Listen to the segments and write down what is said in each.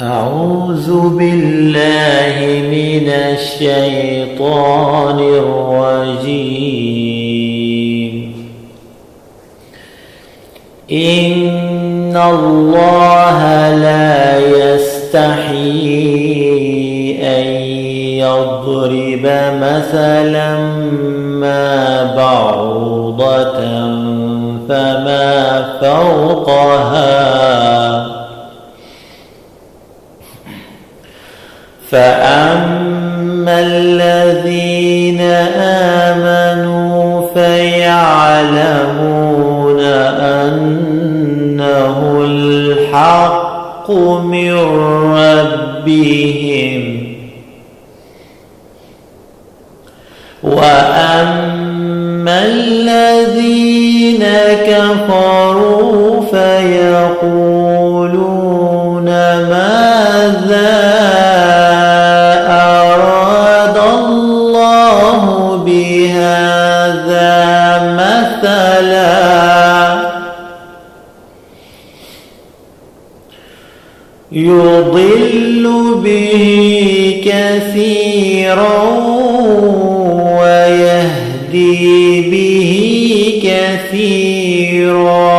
أعوذ بالله من الشيطان الرجيم. إن الله لا يستحيي أن يضرب مثلا ما بعوضة فما فوقها فأما الذين آمنوا فيعلمون أنه الحق من ربهم، وأما الذين كفروا فيقولون ماذا أراد الله بهذا مثلا يضل به كثيرا ويهدي به كثيرا،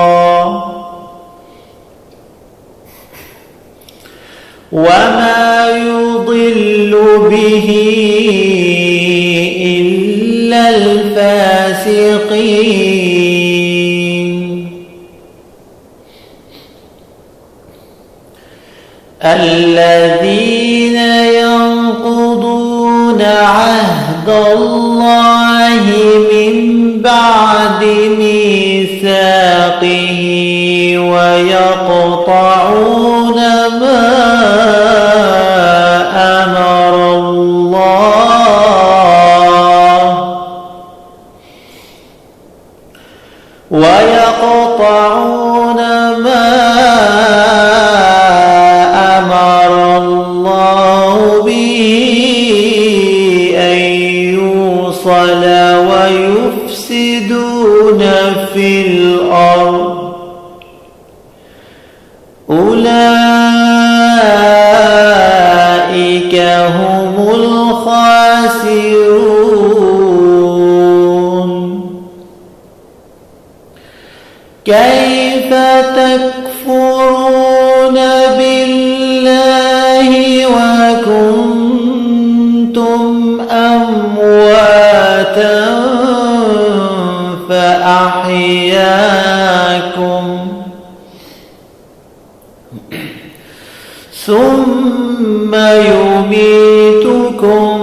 وما يضل به إلا الفاسقين الذين ينقضون عهد الله من بعد ميثاقه ويقطعون ما أمر الله به أن يوصل ويفسدون في الأرض، أولئك هم الخاسرون. كيف تكفرون بالله وكنتم أمواتا فأحياكم ثم يميتكم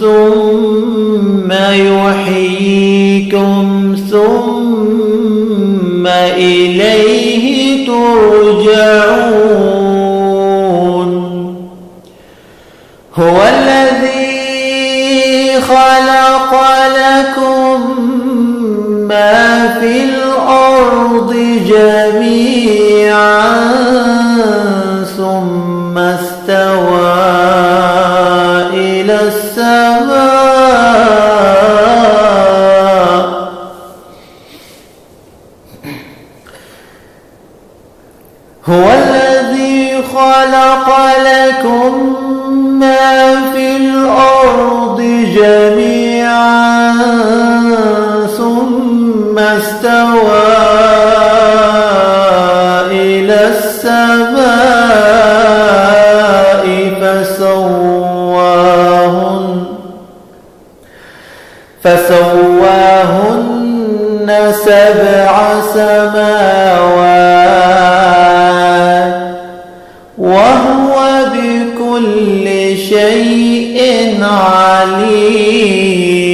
ثم يحييكم ثم إليه ترجعون. هو الذي خلق لكم ما في الأرض جميعا ثم استوى إلى السماء هو الذي خلق لكم ما في الأرض جميعا ثم استوى إلى السماء فسواهن سبع سماوات وهو بكل شيء عليم.